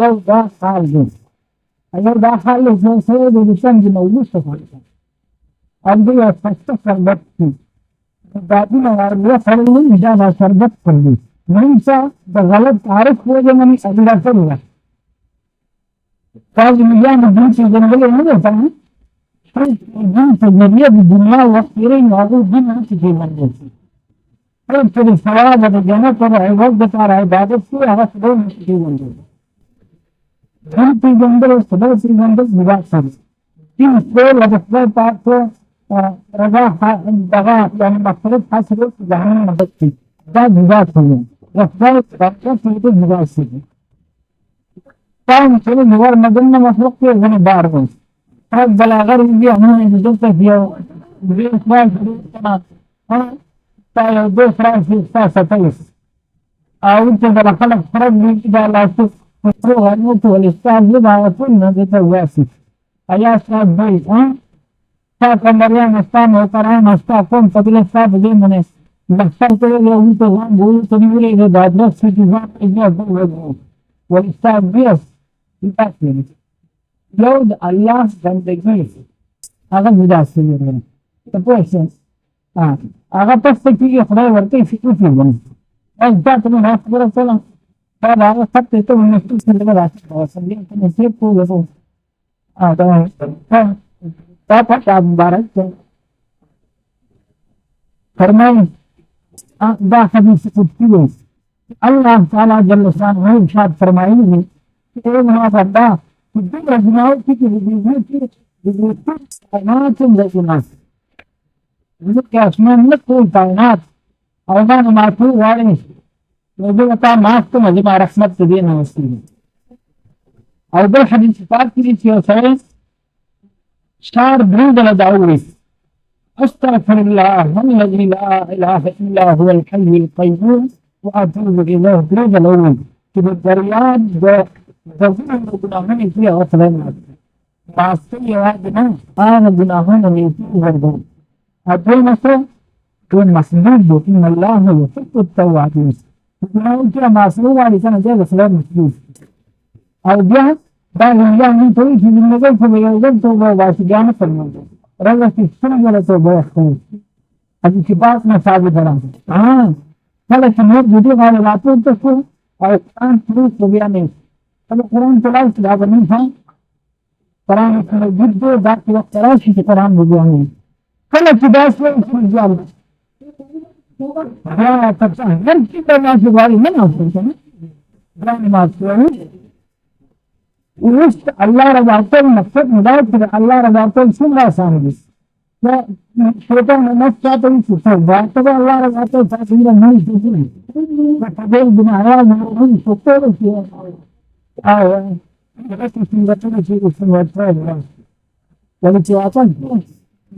لو ده خالص اگر ده خالص نو سوى ده بسان دي موجود تفعلها عندي فتفر بطي بعدين أرجع فرلين جانا شربت فرلي ننسى ده غلط عارف هو جماني أدلع فرلا فاز مليان الدين في جنبه هذا فاهم الدين في الدنيا بالدنيا وخيرين وهذا الدين ما في منجس فلم تري الثواب والجنة والعبادة على عبادة فيها هذا ما في منجس دين في جنبه وصدق في جنبه ببعض فرز في مثل وبخبر بعضه رجاء دغاء يعني مفروض حسب جهنم مبكي ده بذاته وخبر بعضه في بذاته فهم كل نوار مدننا مفروض في غني بارغ فرق بلاغر اللي هم يجوزوا فيه بإخبار كنا تايو دو فرق في ساسة تيس أو أنت بلا خلق فرق بيجي على أساس مفروض أنه والإستاذ لما أصلنا بتواسي أيها سعد بيت ساكا مريم استان وقرآن استاكم قبل السابق من بحثر كله أنت وان بولو تنوري إذا دادنا سيجوان إذا بولو والإستاذ بيس يباسي لود الله زندگی هغه مداسي ورنه تاسو هغه تاسو کې خدای ورته فکر کوي اځ دا ته نه خبره سره دا هغه څه ته ونه څه څه راځي او څنګه ته څه پوهه دا پټه مبارک فرمایي دا حدیث قدسی دی الله تعالی جل شانه ارشاد فرمایي چې هغه دا الدنيا جناوات كتير بيجي كائنات زينات يقول كأسمان نقول كائنات أولا ما في وارث يقول كا ما في مجمع رحمة تدين مسلم أو ده حديث فات كذي سياسة شار بريد لدعوري أستغفر الله الذي لا إله إلا هو الحي القيوم وأتوب إليه بريد الأول في الدريات ضروري الجناحين فيها غفلان معصية واحدة أنا الجناحين اللي فيه غربون أقول مثلا كون مسجد إن الله يحب التوابين الجناحين فيها معصية على سنة جاء غفلان مسجد أو بيها بعد الله من طريق في المجال فبيجب توبة واسجانة في المجال رجع في السنة ولا توبة يختلف هذه كبار مساجد دراسة هذا كمية جديد على العطول تكون أو الآن فلوس بيعني القرآن تلاوت هذا منها قرآن جدا ذات وقت راشي في قرآن بجاني فلا تداس له في الجال يا تبصر هل كده ما في غالي من أصلا يعني ما تسوي وش الله رضاته مقصد مدار الله رضاته سمع سامي لا شيطان نفسه تنسى بعد الله رضاته تأثير ما يجوز فتبين بناء من سطور في لكن في بطنة في الوطن والاتواطن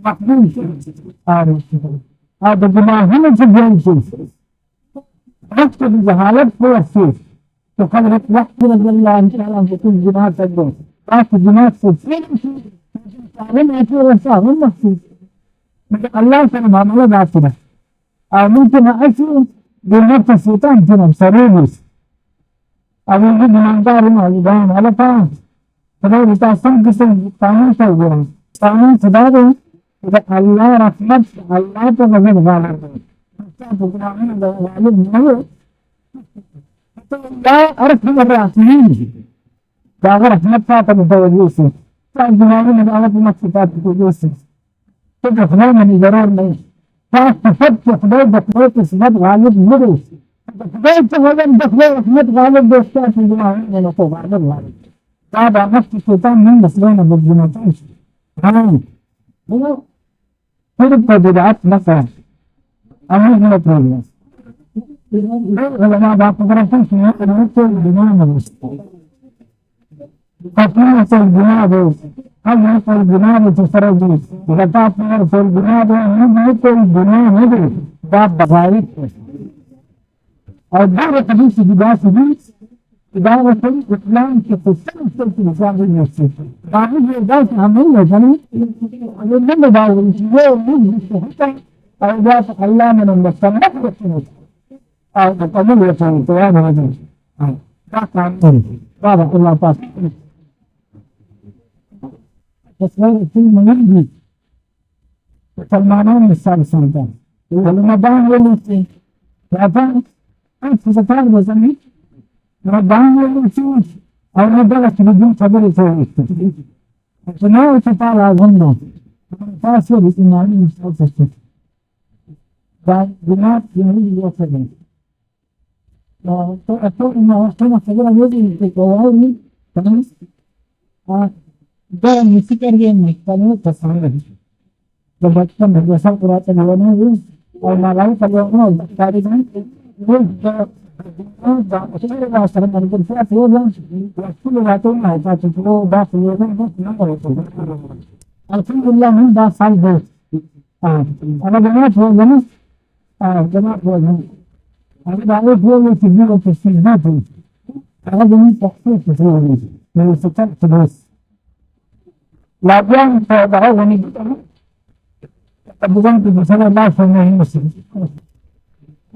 محمود هذا جماهنا في الجنس نفس الجهالة هو السيف تقلت وقت رضي الله عنه على تكون جماعة تجرون لكن جماعة سيفين تعلم أتوى وصاهم المخصوص الله سلم الله باطنة ممكن أشياء بالنفس السلطان جنم سريبس أبو جد من دارنا الإدام على فان فلو لتاسم قسم قانون سوى قانون سداره إذا الله رحمت الله تغفر غالب فقرآن غالب نهو لا أرحم الراحمين فأغا رحمت فاتم توجيسي فأجمعين الأغا بمكسفات توجيسي تجفنا من إدرار لي فأستفدت خدای بخدای قسمت غالب ندوس خدای تغلب بخدای رحمت غالب دوستا في جماعين نقوم على الله هذا نفس الشيطان من بسلين بالجنوتين هو فرق بدعات مثلا أمر من البروجرس لما بعض فرقين في نقطة البناء المسلم فكما البناء هل يقول البناء تسرد وقطعت في البناء أنه يقول البناء ندري باب بغاية الدعوة حديث بداية بيت إدارة الإسلام في قصة الإسلام النفسي بعض الإدارة عملية جميل لما دعوة الإسلام يجب حتى أوجات الله من المسلم نفسه أو تقبل يسوي طيان هذا بارك الله فيك. تصوير فيلم مهم مسلمانوں میں سال سنتا ہے رمضان ولوسي رمضان أنت ستار بزمي رمضان ولوسي أو نبغى بدون صبر يسوي فناو تطالع ظنه فاسو بإيمانه مستوصف فبنات يهودي يوصلين فأتوا إنه وصلنا صبرا يجي في قوائي تمام ده مسكر جيني كانوا تصوير بچپن میں جیسا پراتے نوانے اور مالائی پریوگوں تاریخ الحمدللہ میں 10 سال جماعت ہو گئی جماعت ہو گئی دعوت ہو گئی سیدھی کو سیدھا تھی زمین تخصیص ہوئی میرے سچر سدوس لابیان بہت غنی bukan itu saya bahasa ini mesti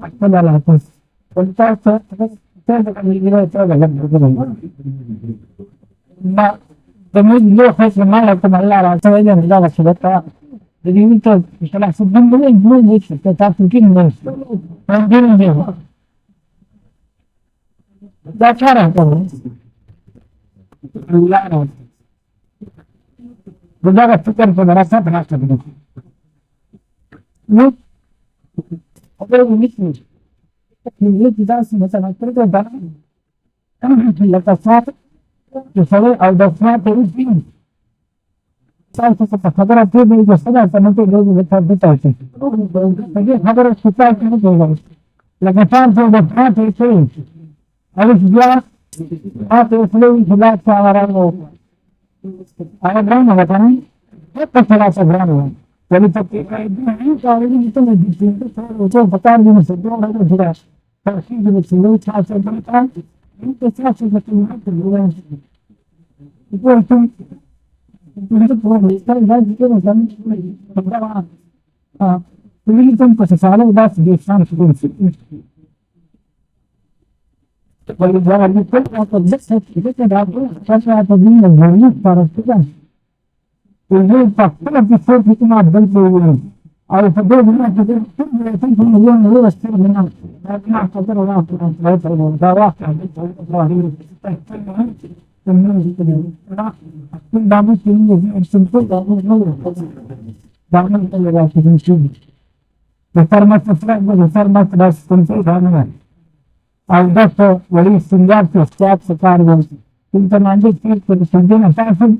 apa dalam atas kontak saya akan dikira itu agak berbeda. Mak demi dia saya malah kemalah rasa aja tidak ada sebab jadi itu salah sebenarnya ini kita mungkin mungkin dia dah cara tu lah berjaga fikir pada rasa berasa begitu. اگر مثل الجداس مثلا ترجع بقى لتصاف تصلي او دفعات الدين صار خبر في بيجسد سنه لو بتاعتي فدي خبر الشفاء كده لكن كان في دفعات الشيء عرف جاء هذا فلوس لا تعرفه انا برا مثلا حتى 3 جرام jadi pakai ini kalau ini kita lebih itu bakal ini sedang ada jelas pasti juga selalu cara kita ini kita sudah itu kan beberapa ini kan pasal udah sedang sebelum kalau jangan itu atau dekat kita dapat pasal atau ini yang para kita ini faktor besar kita berjuang. Kalau sebab ini kita itu milion dolar setiap bulan. Karena faktor orang saya berdakwah terakhir. Kemudian kita aku dapat ini sentuh dalam dalam ini. Besar mas sentuh dalam. Alda wali singgah setiap sekarang. Kita nanti kita bersentuh apa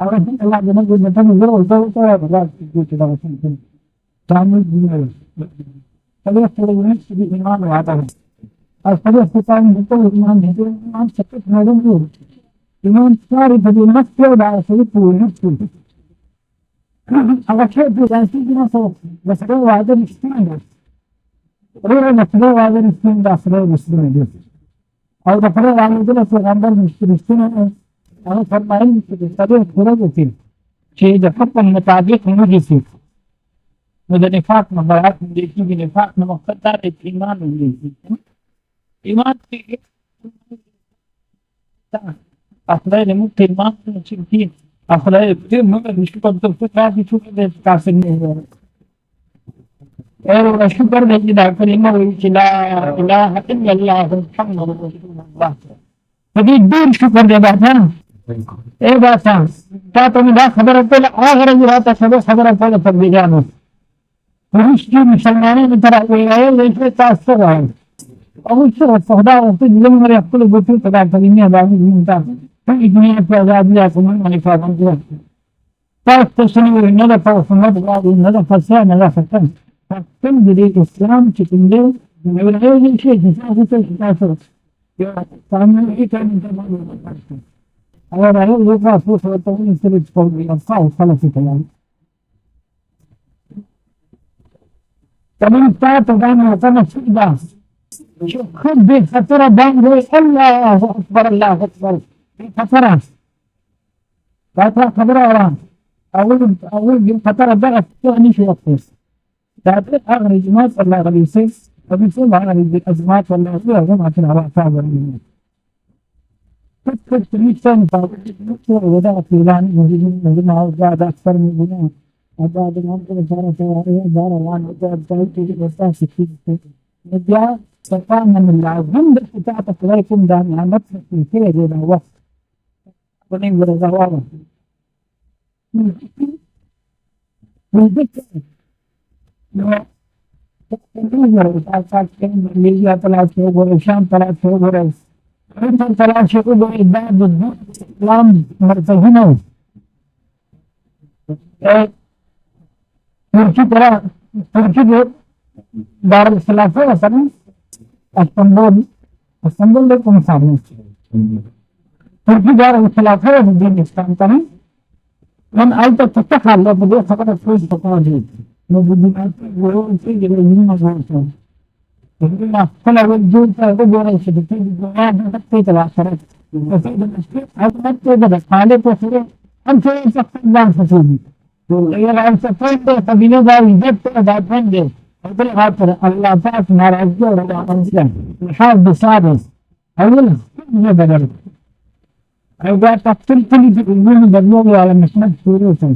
ahora la de no me están luego todo la verdad que la gente estamos bien sabes que lo es que no me ata hasta que se están de todo man se que no lo y no sabe de más que da se puede ahora que pues así no so las que va a dar estima pero no se va a dar estima de estima ahora para la de los andar estima أنا فرمائیں کہ سبھی پورا ہوتی کہ جب ہم مطابق نہیں تھی مدد نفاق مبارک دیکھی بھی نفاق میں مقدار ایمان ہوئی تھی ایمان کی اخلاق مت ایمان کی اخلاق دې موږ نشو په څه راځي چې تاسو نه اور شکر دې دا کلمه وی چې لا اله الا الله محمد رسول الله دې ډېر شکر دې باندې ایک بات کیا تمہیں بات خبر پہلے آخر جو رہتا ہے خبر پہلے پر بھی جانو روس کی مسلمانوں کی طرح ہوئی ہے ویسے تاثر ہے اور اس سے خدا اس دل میں اپنے بچوں پیدا کرنے والی زندہ پوری دنیا کی آزادی حاصل ہونے کا کام کیا تاس تسلیم نہ پاو سمجھ والی نہ فساد نہ فتن تم دې اسلام چې څنګه نو له دې شي چې تاسو ته تاسو یو سامنے کې څنګه Allora io qua forse ho detto un telefono, fa la situazione. كمان بتاعته دايما كان في ده شوف خد فترة دايما الله أكبر الله أكبر فترة خبرة ورا أول فترة بقى تعني في وقت تعرف أغلب الجماعات ولا أغلب السيف فبيصير على الأزمات ولا غيرها جمعة العراق فاضل منه كنت ميشان فاضل وده في لان من جماعة بعد أكثر من جماعة بعد ما أنت دار تواريه دار وان وجاب تايتي وسام سكين نبيا سفانا من العظم بتاع تقريكم دام عمت في كده ده وقت بنين ورزاوا ليبيا طلعت فوق والشام طلعت فوق انت طلعت فوق بعد الاسلام مرتهنه تركي دار الخلافة مثلا اسطنبول لكم صاروا تركي دار الخلافة في الدين الإسلام تمام من أيضا تتخلى لو بدي فقط فلوس تقاضي لو بدي أقول في جميع مجالات لما كل وجود وجود في الدنيا تكفي الآخرة وفي المسجد هذا تقدر خالد وفي أنت تقدر تفيد يلعب سفنده قبيلة ذا ذا فنده بالخاطر الله تعرف نار الجور ولا أنزل الحال بصادس أول ما بدر أيضا تقتل كل الأمور باللغة على مسند سوروسا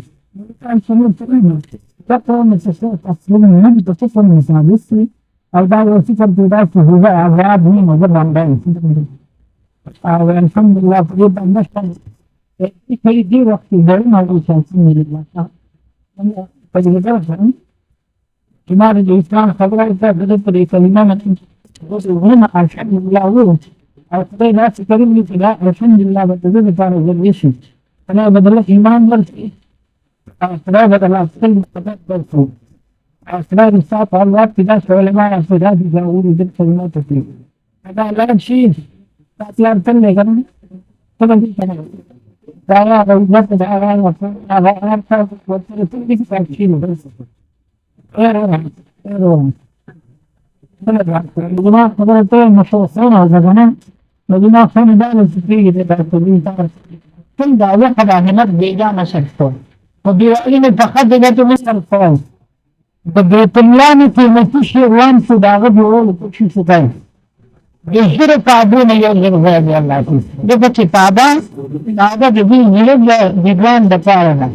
كان سنود سنود تقوم مسافة أصل من تصل من سادسي أو بعد وصفة دراسة هو أغراض من مجرد عن بين أو الحمد لله فريد أن نشتغل في دي وقت زين أو شانسين لله فجأة كمان الإسلام خبره إذا بدأت الكلمة من هنا الحمد لله هو أعطي ناس كريم لا الحمد لله بدأت على الجيش أنا بدل إيمان بلتي أعطي بدل أصل بدل بلتو أعطي الساعة الله كذا شغل ما يصير هذا يقول ذي الكلمات فيه هذا لا شيء أعطي أرتل كريم طبعا saya berbuat kesalahan kesalahan waktu itu vaksin benar itu masalah zaman bagaimana saya dalam seperti itu tidak tidak ada kadang-kadang beda masalah وبما إن تقدمت من الفوز بطلان في مفيش وان في داغب يقول كل شيء سكين يجري قابون يجري غير الله جب كتابا هذا جبي يجري جبران دفعنا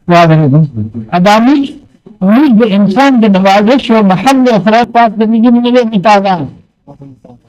واضح أدامي ميج إنسان بنوازش ومحل أفراد قات بنيجي من اللي متابع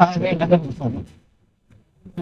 هذا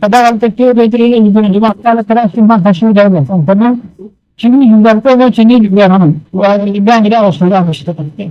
pada waktu itu dari itu juga kalau terus cuma kasih dah karena sini juga tu sini juga kan wah juga tidak usah mesti penting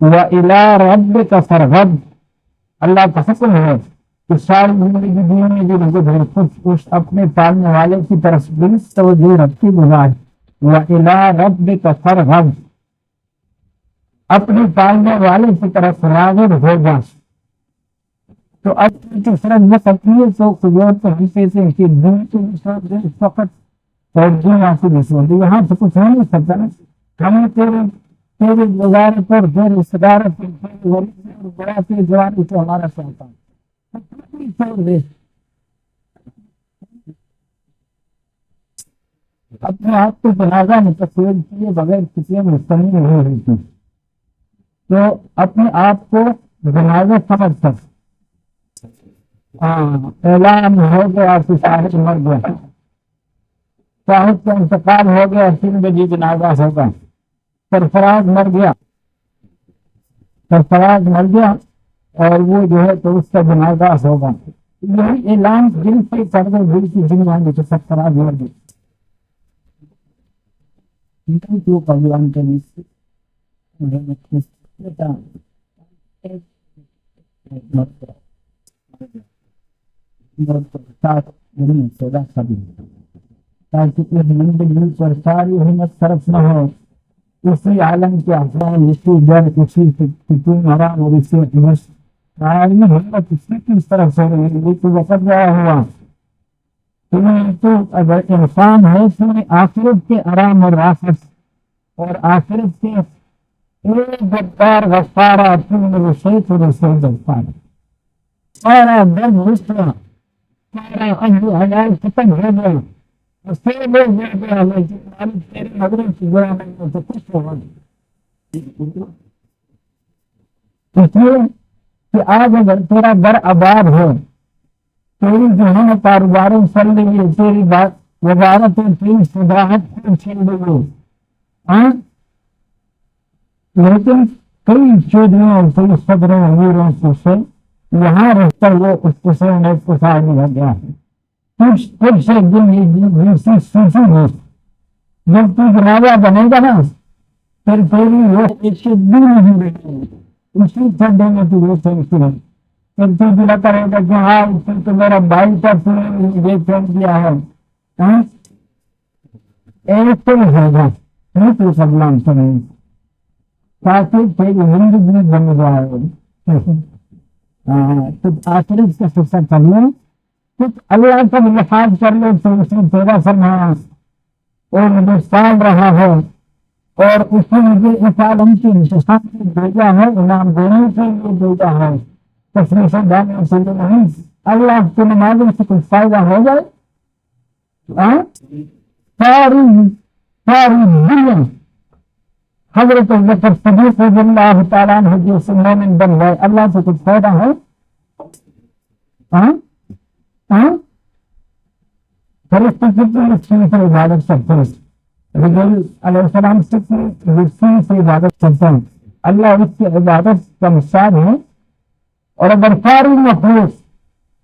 وَإِلَىٰ رَبِّكَ فَارْغَب، اللہ کا حکم ہے کہ ساری زندگی دنیا میں جو رغبت ہے خود اس اپنے پالنے والے کی طرف درست توجہ رکھتی گزار. وَإِلَىٰ رَبِّكَ فَارْغَب، اپنے پالنے والے کی طرف راغب ہوگا. تو اب تیسرا یہ سکتی ہے تو قدرت پر حصے سے کہ دن کے اس وقت اور دن حاصل ہوتی یہاں سے کچھ ہو نہیں سکتا نا. ہمیں تیرے گزارے پر تیرے صدارت پر بڑا سے جوانی تو ہمارا چاہتا ہے اپنے آپ کو جنازہ متصور کیے بغیر کسی مستمل نہیں ہوئی تھی. تو اپنے آپ کو جنازہ سمجھ سکتے اعلان ہو گیا کہ صاحب مر گیا، صاحب کا انتقال ہو گیا، 3 بجے جنازہ ہوگا، سرفراز مر گیا، سرفراز مر گیا اور وہ جو ہے تو اس کا جنازہ ہوگا. یہی اعلان دل سے کر دے دل کی دنیا میں تو سرفراز مر گیا. کیوں اعلان کرنے سے پر ساری ہمت صرف نہ ہو اسی عالم کے افراد اسی ڈر اسی سکون حرام اور اسی میں ہمت اسی کی طرف سے یہ تو وقت رہا ہوا تمہیں تو اگر انسان ہے تمہیں آخرت کے آرام اور راحت اور آخرت کے ایک جبار غفارہ تم نے رسیت و رسول غفارہ سارا درد رسوا سارا اہل حلال ختم ہو گیا اس سے لوگ مل گیا لیکن تیرے نظروں سے برا نہیں ہو تو کچھ ہوگا اس لیے کہ آج اگر تیرا در آباد ہو تیری جو ہے کاروباروں چل رہی ہے تیری بات وزارت اور تیری صداحت چل رہی ہے ہاں لیکن کئی چودھریوں اور کئی صدروں امیروں سے یہاں رہ کر وہ اس کو سے انہیں پسار نہیں گیا ہے کچھ سے دن یہ سوچی ہے جب تو جنازہ بنے گا نا پھر تیری وہ ایک سے دن نہیں رہی اسی ٹھنڈے میں تو وہ سوچتی ہے پھر تو دلا کرے گا کہ ہاں پھر تو میرا بھائی کا یہ پھینک دیا ہے ایک تو ہوگا نہیں تو سب لام سنیں تاکہ تیری زندگی بن جائے تو آخرت کا سفر کر لیں کچھ اللہ کا لحاظ کر لو تو اس نے تیرا فرمایا اور مجھے سال رہا ہے اور اس نے مجھے اس عالم کی انتخاب سے بھیجا ہے انعام دینے کے لیے بھیجا ہے تشریف ڈالنے سے نہیں اللہ کے نمازوں سے کچھ فائدہ ہو جائے ساری دنیا حضرت بکر صدیق رضی اللہ تعالیٰ عنہ جیسے مومن بن گئے اللہ سے کچھ فائدہ ہے فرشتے کتنے سے عبادت کرتے ہیں رسول علیہ السلام سے عبادت کرتے ہیں اللہ اس کی عبادت کا مثال ہے اور اگر ساری مخلوق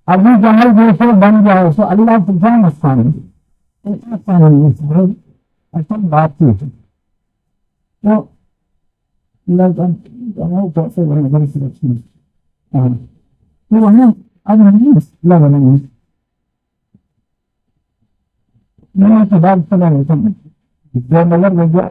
ابھی جہل جیسے بن جائے تو اللہ کو کیا نقصان ہے اصل بات یہ ہے تو وہاں اب نہیں مسئلہ بنا میں تو بات چلا رہتا ہوں جو نظر لگ گیا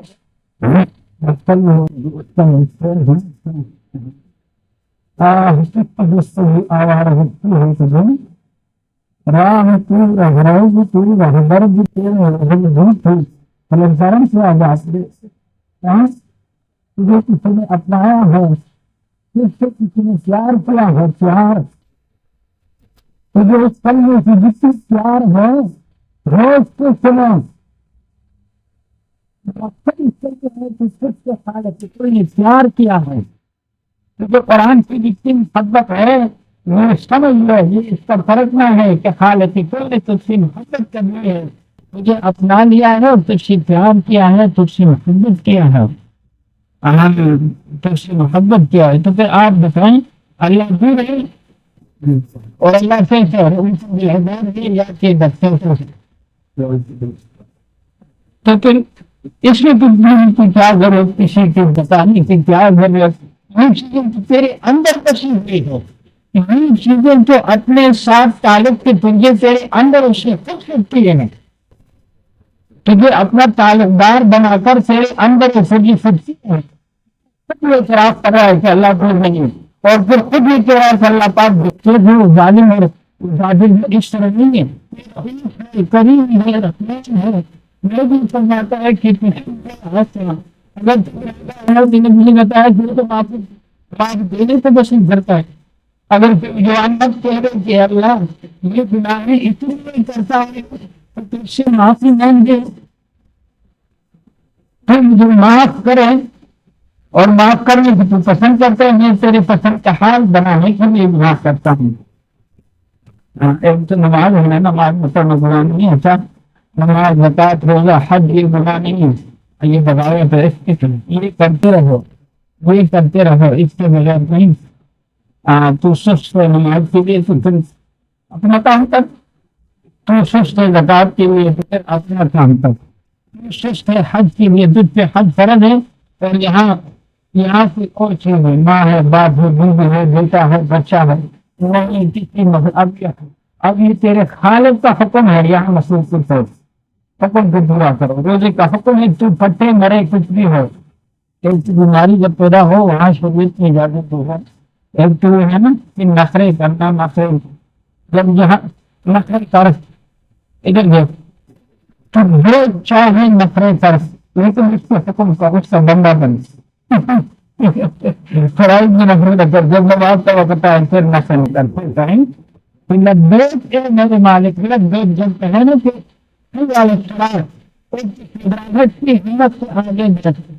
راہ تجھے کسی نے اپنایا ہے جس سے کسی نے پیار کیا ہے پیار تجھے اس کلمے سے جس سے پیار ہے روز کو سنو کوئی نے پیار کیا ہے تجھے قرآن کی جتنی محبت ہے وہ سمجھ لو یہ اس کا فرق نہ ہے کہ خالق کل تجھ سے محبت کرنی ہے مجھے اپنا لیا ہے اور تجھ سے پیار کیا ہے تجھ سے محبت کیا ہے تجھ سے محبت کیا ہے تو پھر آپ بتائیں اللہ دور ہے اور اللہ سے تو پھر اس میں کی کیا ضرورت کسی کے بتانے کی کیا ضرورت یہ چیزیں تیرے اندر بسی ہوئی ہو، یہ چیزیں جو اپنے ساتھ تعلق کے تجھے تیرے اندر اس سے خود سکتی ہے، تجھے اپنا تعلق دار بنا کر تیرے اندر وہ فوجی سکتی ہے، خود بھی اعتراف کر رہا ہے کہ اللہ کو نہیں ہے، اور پھر خود بھی کہہ رہا ہے کہ اللہ پاک دیکھتے جو ظالم اور ظالم اس طرح نہیں ہے، کریم ہے، رحمان ہے، میں بھی فرماتا ہے کہ اگر نہیں بتایا تو معاف دینے سے بس نہیں کرتا ہے، اگر جوان مت کہہ رہے کہ اللہ یہ گناہیں اتنی نہیں کرتا ہے تو تجھ سے معافی مانگ دے، تو مجھے معاف کرے، اور معاف کرنے کی تو پسند کرتا ہے، میں تیرے پسند کا حال بنانے کے لیے معاف کرتا ہوں۔ ایک تو نماز ہے، نماز مطلب گناہ نہیں ہے، اچھا نماز زکوٰۃ روزہ حج یہ گناہ نہیں ہے، یہ بغاوت ہے، یہ کرتے رہو، یہ کرتے رہو، اس کے بغیر نہیں تو سست ہے نماز کے لیے تو پھر اپنا کام کر، تو سست ہے زکوٰۃ کے لیے تو پھر اپنا کام کر، تو سست ہے حج کے لیے تجھ پہ حج فرض ہے، اور یہاں کی اور چیز ہے، ماں ہے، باپ ہے، بیوی ہے، بیٹا ہے، بچہ ہے، نہیں کسی اب یہ تیرے خالق کا حکم ہے، یہاں مسئول کی طرف حکم کو پورا کرو، روزے کا حکم ہے، تو پھٹے مرے کچھ بھی ہو، ایک بیماری جب پیدا ہو وہاں شریعت کی اجازت ہے، ایک تو ہے نا کہ نخرے کرنا، نخرے جب یہاں نخرے کر ادھر دیکھ تو وہ چاہے نخرے کر، لیکن اس کے حکم کا اس کا بندہ بن فرائض میں نخرے کر، جب نماز کا وقت آئے پھر نخرے کرتے ٹائم لبیک اے میرے مالک، لبیک جب کہے نا کہ ایک کی ہمت سے آگے بڑھتے،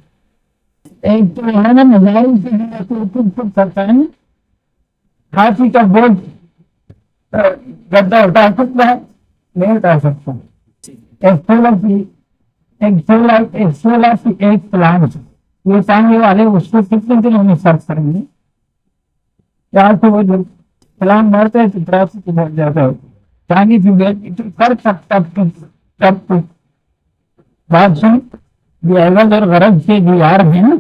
ایک تو ہے نا مظاہر کی ہمت کرتا ہے نا، ہاتھی کا بوجھ گدا اٹھا سکتا ہے نہیں اٹھا سکتا، ایک سولہ کی ایک پلانٹ یہ چاہنے والے اس کو کتنے دنوں میں سرچ کریں گے، یہاں سے وہ جو پلان مارتا ہے تو ٹریفک بڑھ جاتا ہے، چاہیے تو کر سکتا تب بات سن، یہ عوض اور غرض سے جو یار ہیں نا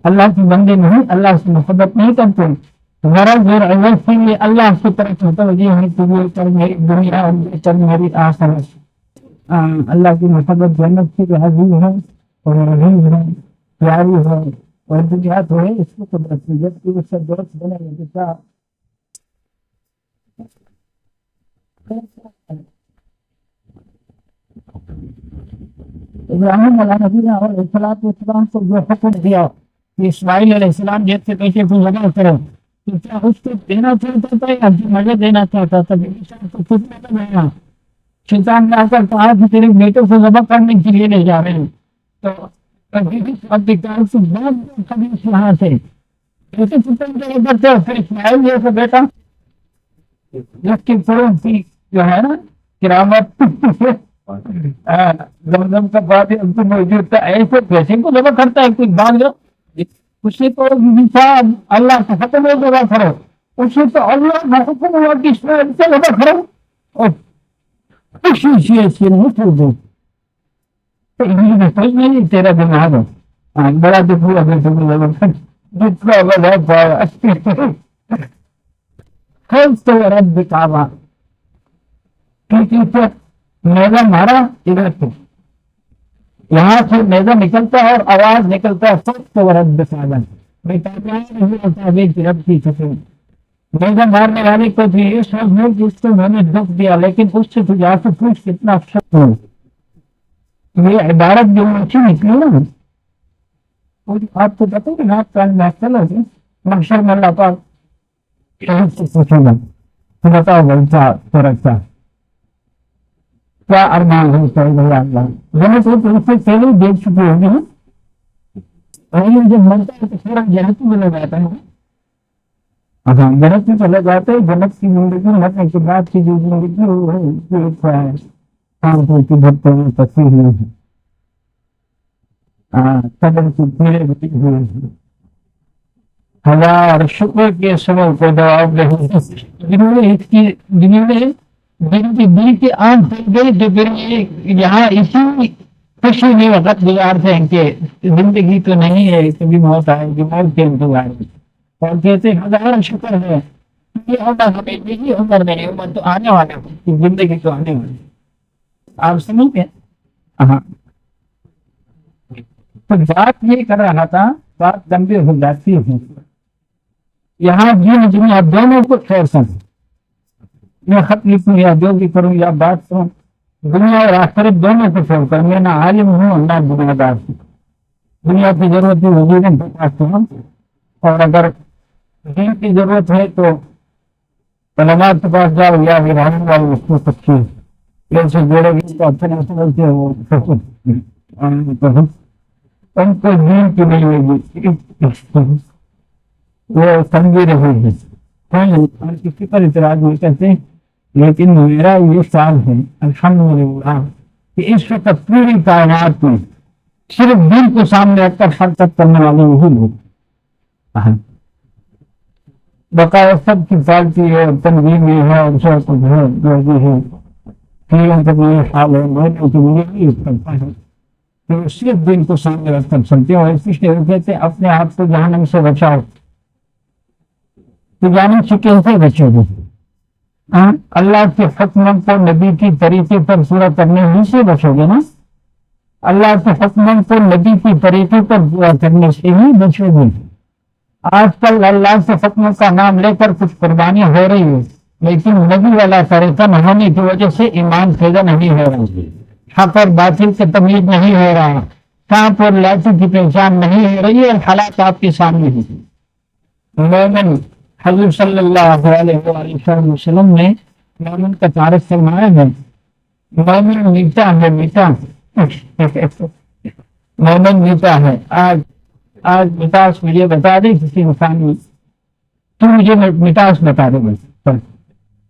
اللہ کے بندے نہیں، اللہ سے محبت نہیں کرتے، غرض اور عوض سے یہ اللہ کی طرف متوجہ ہے کہ یہ کر میری دنیا اور یہ کر میری آخرت، اللہ کی محبت جنت کی راضی ہے اور رحیم ہے، پیاری ہے، اور دنیا تو ہے اس کو قدرت کی، جبکہ اس سے دوست بنے گا ابراہیم علیہ نبی اور السلام کو جو حکم دیا کہ اسماعیل علیہ السلام جیسے بیٹے کو ذبح کرو، تو کیا اس کو دینا چاہتا تھا یا مزے دینا چاہتا تھا؟ تو خود میں تو گیا شیطان نے آ کر کہا کہ تیرے بیٹے کو ذبح کرنے کے لیے لے جا رہے ہیں، تو کبھی وہاں سے پھر اسماعیل جیسا بیٹا جس کی فروغ کی جو ہے نا کرامت زمزم کا بات موجود تھا، ایسے پیسے کو ذبح کرتا ہے کوئی بات، اسے تو اللہ کا حکم ہے ذبح کرو، اسے تو اللہ کا حکم ہوا کہ اسماعیل سے ذبح کرو، اور خوشی سے نہیں چھوڑ دو، سوچ نہیں تیرا دماغ بڑا دکھ ہوا بیٹے کو ذبح کر تو رب کعبہ میدا مارا ادھر سے یہاں سے میدا نکلتا ہے اور آواز نکلتا ہے سب تو رب کعبہ رب کی سفید میدا مارنے والے کو بھی یہ سب ہے جس کو میں نے دکھ دیا، لیکن اس سے تو جا کے پوچھ کتنا افسوس ہو، یہ عبارت جو اچھی نکلی نا آپ کو پتہ ہے آپ کا محفل ہے محشر میں اللہ پاک پوچھے گا بتاؤ بلتا فرقتا کیا ارمان ہے اللہ جنت تو اس سے پہلے دیکھ چکے ہوں گے، اور جب مرتا ہے تو پورا جنت میں لگ جاتا ہے، ہاں جنت میں چلے جاتے ہیں، جنت کی زندگی مرنے کے بعد کی جو زندگی ہے کام کو بھرتے ہوئے تصویر نہیں ہے، قدر کی پیڑے بتی ہوئے ہیں، ہزار شکر کے سبب کو جواب نہیں، جنہوں نے دل کی آنکھ پھیل گئی تو پھر یہاں اسی خوشی میں وقت گزارتے ہیں کہ زندگی تو نہیں ہے، کبھی موت آئے گی، موت کے انتظار میں، اور کہتے ہیں ہزاروں شکر ہے یہ عمر ہمیں یہی عمر نہیں، عمر تو آنے والے ہو، زندگی تو آنے والی، آپ سمجھ گئے؟ ہاں، تو بات یہ کر رہا تھا، بات لمبی ہو جاتی ہے یہاں دین دنیا دونوں کو خیر سمجھ، میں خط لکھوں یا جو بھی کروں یا بات کروں، دنیا اور آخرت دونوں کو چھوڑ کر میں نہ عالم ہوں نہ دنیا دار ہوں، دنیا کی ضرورت ہے وزیر ہوں، اور اگر دین کی ضرورت ہے تو علماء کے پاس جاؤ یا رہنے والے اس کو سچی سے جوڑے گی تو اپنے سمجھتے وہ ان کو دین کی نہیں ہوگی، وہ سمجھی رہے گی، کسی پر اعتراض نہیں کرتے، لیکن میرا یہ سوال ہے الحمدللہ کہ اس وقت پوری کائنات میں صرف دین کو سامنے رکھ کر حرکت کرنے والے وہی لوگ، بقایا سب کی پارٹی ہے، تنظیمیں ہے، اور سب کچھ ہے جو بھی ہے، حال ہے، میں تو مجھے نہیں کرتا ہے کہ صرف دین کو سامنے رکھ کر چلتے ہو، اس لیے کہتے اپنے آپ کو جہنم سے بچاؤ، تو جانب سے کیسے بچو گے؟ اللہ کے حکم کو نبی کی طریقے پر پورا کرنے ہی سے بچو گے نا، اللہ کے حکم کو نبی کی طریقے پر پورا کرنے سے ہی بچو گے۔ آج کل اللہ کے حکم کا نام لے کر کچھ قربانی ہو رہی ہے، لیکن نبی والا طریقہ نہ ہونے کی وجہ سے ایمان پیدا نہیں ہو رہا، حق اور باطل کی تمیز نہیں ہو رہا، سانپ اور لاٹھی کی پہچان نہیں ہو رہی ہے، حالات آپ کے سامنے ہی۔ مومن حضور صلی اللہ علیہ وسلم نے مومن کا تعارف فرمایا ہے، مومن میٹھا ہے، میٹھا مومن میٹھا ہے۔ آج مٹاس مجھے بتا دے کسی انسان میں، تو مجھے مٹاس بتا دے بس،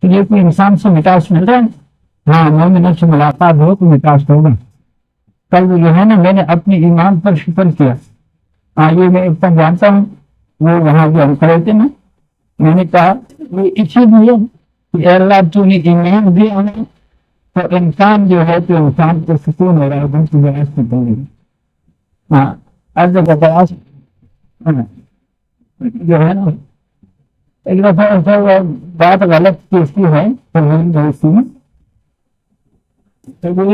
تجھے کوئی انسان سے مٹاس مل رہا ہے؟ ہاں، مومن سے ملاقات ہو تو مٹاس ہوگا۔ کل جو ہے نا میں نے اپنے ایمان پر شکر کیا، یہ میں ایک تک جانتا ہوں، وہ وہاں جو ہم کھڑے تھے نا، میں نے کہا وہ اسی لیے کہ اے اللہ تو نے ایمان دیا ہمیں، تو انسان جو ہے تو انسان کو سکون ہو رہا ہے، بہت بڑا سکون ہے۔ ہاں، عرض کا جو ہے نا ایک دفعہ ایسا بات غلط کیسی ہے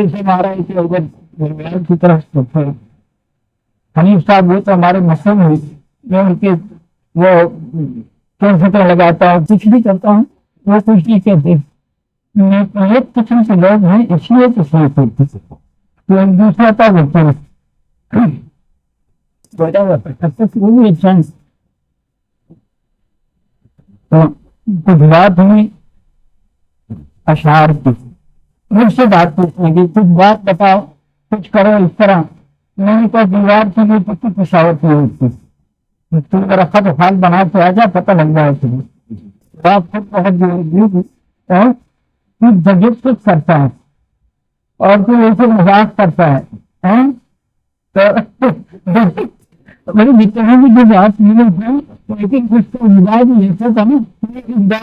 سے مارا ہے کہ ادھر کی طرف حنیف صاحب وہ تو ہمارے مسلم ہوئی، میں ان کے وہ کیسے لگاتا ہوں، کچھ بھی کرتا ہوں، وہ کچھ نہیں کہتے، ایک قسم کے لوگ ہیں اس لیے کچھ نہیں کرتے، تو ایک دوسرا تھا وہ کچھ بات ہوئی اشعار کی، مجھ سے بات پوچھنے کی، کچھ بات بتاؤ، کچھ کرو اس طرح، میں نے کہا دیوار کے لیے کتنی پشاوت نہیں ہوتی، تم میرا خط حال بنا کے آ جا، پتہ لگ جائے تمہیں، آپ خود بہت جگہ کچھ کرتا ہے اور تو ایسے مذاق کرتا ہے، تو میری جتنے بھی جو بات ملے تھے لیکن کچھ تو مزاج نہیں تھا نا،